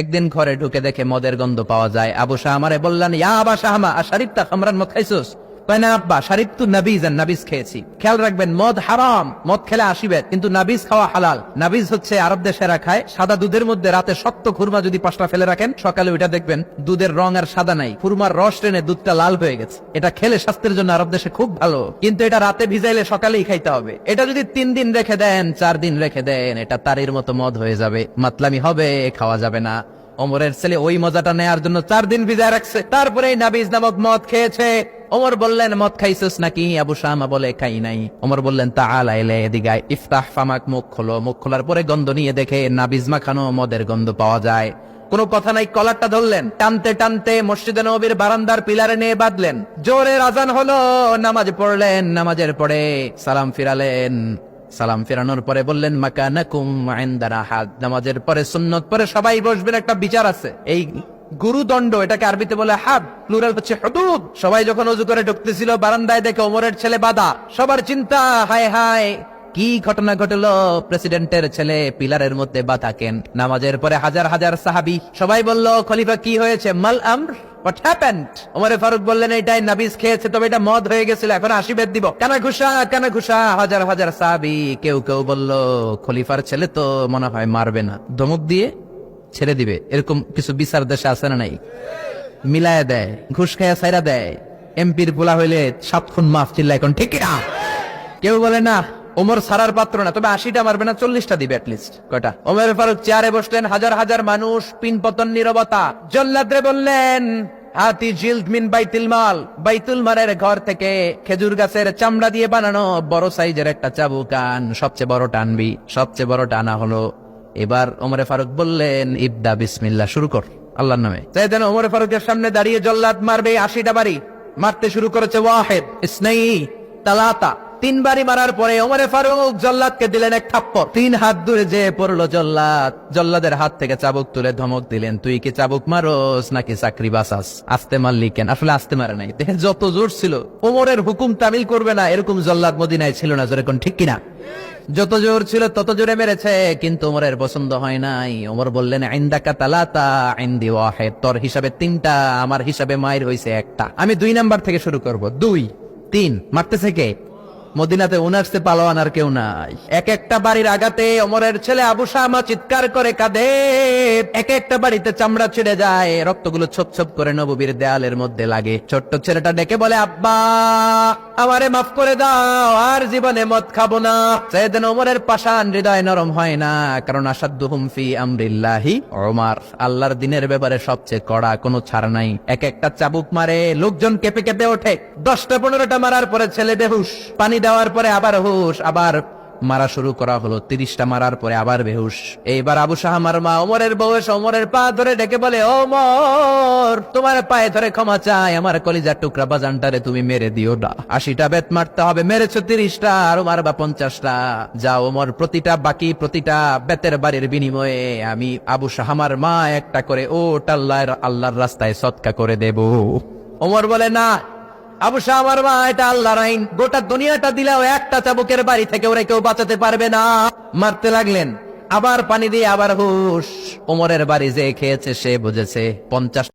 একদিন ঘরে ঢুকে দেখে মদের গন্ধ পাওয়া যায়। আবু শাহমারে বললেন, ইয়া আবা শাহমা আশারিবতা খামরান মদ খাইছস? কয় না আব্বা, শারিবতু নাবিজান, নাবিজ খেয়েছি। খেয়াল রাখবেন, মদ হারাম, মদ খেলে আসিবে, কিন্তু নাবিজ খাওয়া হালাল। নাবিজ হচ্ছে আরব দেশেরা খায়, সাদা দুধের মধ্যে রাতে শক্ত খুরমা যদি 5টা ফেলে রাখেন, সকালে ওইটা দেখবেন দুধের রং আর সাদা নাই, খুরমার রস টেনে দুধটা লাল হয়ে গেছে। এটা খেলে স্বাস্থ্যের জন্য আরব দেশে খুব ভালো, কিন্তু এটা রাতে ভিজাইলে সকালেই খাইতে হবে। এটা যদি 3 দিন রেখে দেন, 4 দিন রেখে দেন, এটা তারির মতো মদ হয়ে যাবে, মাতলামি হবে, খাওয়া যাবে না। ওমরের ছেলে ওই মজাটা নেয়ার জন্য 4 দিন ভিজায় রাখছে, তারপরে নাবিজ নামক মদ খেয়েছে। ওমর বললেন, মদ খাইছিস নাকি? আবু শামা বলে, খাই নাই। ওমর বললেন, তাআলা ইলা এদিকে, ইফতাহ ফামাক, মুখ খোলো। মুখ খোলার পরে গন্ধ নিয়ে দেখে নাবিজ মাখানো মদের গন্ধ পাওয়া যায়। কোনো কথা নাই, কলারটা ধরলেন, টানতে টানতে মসজিদে নববীর বারান্দার পিলারে নিয়ে বাঁধলেন। জোরে আযান হলো, নামাজ পড়লেন, নামাজের পরে সালাম ফিরালেন। সালাম ফেরানোর পরে বললেন, মাকানাকুম ইনদানা হাদ। নামাজের পরে সুন্নত পরে সবাই বসবেন, একটা বিচার আছে। এই গুরুদণ্ড, এটাকে আরবিতে বলে হাদ, প্লুরাল হচ্ছে হুদুদ। সবাই যখন ওযু করে ঢুকতেছিল, বারান্দায় দেখে ওমরের ছেলে বাধা। সবার চিন্তা, হায় হায় কি ঘটনা ঘটলো, প্রেসিডেন্টের ছেলে পিলারের মধ্যে বাধা কেন? নামাজের পরে হাজার হাজার সাহাবী সবাই বলল, খলিফা কি হয়েছে? মাল আমর, হোয়াট হ্যাপেন্ড? ওমরে ফারুক বললেন, এটাই নাবিজ খেয়েছে, তবে এটা মদ হয়ে গেছিল, এখন আশীর্বাদ দিব। কানা ঘুষা, কানা ঘুষা। হাজার হাজার সাহাবী, কেউ কেউ বলল, খলিফার ছেলে তো মনে হয় মারবে না, ধমক দিয়ে ছেড়ে দিবে। এরকম কিছু বিচার দেশে আছে না নাই? মিলায় দেয়, ঘুষ খাইয়া ছাইরা দেয়। এমপির পোলা হইলে 7 খুন মাফ, চিল্লা এখন ঠিক না? কেউ বলে না, ওমর সারার পাত্র না, তবে 80টা মারবে না, 40টা দিবে অ্যাটলিস্ট। কয়টা? ওমর ফারুক চেয়ারে বসলেন, হাজার হাজার মানুষ, পিনপতন নীরবতা। জল্লাদরে বললেন, হাতি জিলদ মিন বাইতুল মাল, বাইতুল মালের ঘর থেকে খেজুর গাছের চামড়া দিয়ে বানানো বড় সাইজের একটা চাবুক আন, সবচেয়ে বড় টানবি। সবচেয়ে বড় টানা হলো। এবার ওমরে ফারুক বললেন, ইবদা বিসমিল্লাহ, শুরু কর আল্লাহর নামে। তাই যেন ওমরে ফারুকের সামনে দাঁড়িয়ে জল্লাদ মারবে 80টা বাড়ি। মারতে শুরু করেছে, ওয়াহিদ, ইসনাই, তালাতা। 3 বাড়ি মারার পরে ওমরে ফারুক জল্লাদকে দিলেন এক থাপ্পড়। 3 হাত দূরে যে পড়লো জল্লাদ। জল্লাদের হাত থেকে চাবুক তুলে ধমক দিলেন, তুই কি চাবুক মারোস নাকি চাকরি বাঁচাস? আস্তে মারলি কেন? আসলে আস্তে মারে নাই, দেখে যত জোর ছিল, ওমরের হুকুম তামিল করবে না এরকম জল্লাদ মদিনায় ছিল না। জোরে কোন ঠিক কিনা? যত জোর ছিল তত জোরে মেরেছে, কিন্তু ওমরের পছন্দ হয় নাই। ওমর বললেন, ইনদাকা তালাতা ইনদি ওয়াহিদ, তোর হিসাবে 3টা, আমার হিসাবে মায়ের হইছে 1টা। আমি 2 নাম্বার থেকে শুরু করব। 2, 3। মারতেছে কে? মদিনাতে উনারসে পালোয়ান আর কেউ নাই। এক একটা বাড়ির আগাতে ওমরের ছেলে আবু শামা চিৎকার করে কাঁদে। এক একটা বাড়িতে চামড়া ছিঁড়ে যায়, রক্তগুলো ছোপ ছোপ করে নববীর দেয়ালের মধ্যে লাগে। ছোট্ট ছেলেটা ডেকে বলে, আব্বা আমারে মাফ করে দাও, আর জীবনে মদ খাবো না। সাইয়েদনা ওমরের পাষাণ হৃদয় নরম হয় না, কারণ আসাদ্দুহুম ফি আমরিল্লাহি ওমর, আল্লাহর দিনের ব্যাপারে সবচেয়ে কড়া, কোনো ছাড় নাই। এক একটা চাবুক মারে, লোকজন কেঁপে কেঁপে ওঠে। 10টা 15টা মারার পরে ছেলে বেহুশ, পানি দেওয়ার পরে আবার হুশ, আবার মারা শুরু করা হলো। 30টা মারার পরে আবার বেহুশ। এইবার আবু শাহমার মা ওমরের বউ এসে ওমরের পা ধরে ডেকে বলে, ওমর তোমার পায়ে ধরে ক্ষমা চাই, আমার কলিজার টুকরা বাজানটারে তুমি মেরে দিও না। 80টা বেত মারতে হবে, মেরেছো 30টা, আরো মারবা 50টা। যাও ওমর, প্রতিটা বেতের বাড়ির বিনিময়ে আমি আবু শাহমার মা একটা করে ওট আল্লাহর রাস্তায় সদকা করে দেব। ওমর বলে, না আবু শাহমার মা, এটা আল্লাহর আইন, গোটা দুনিয়াটা দিলেও একটা চাবুকের বাড়ি থেকে ওরা কেউ বাঁচাতে পারবে না। মারতে লাগলেন, আবার পানি দিয়ে আবার হুশ। ওমরের বাড়ি যে খেয়েছে সে বুঝেছে। 50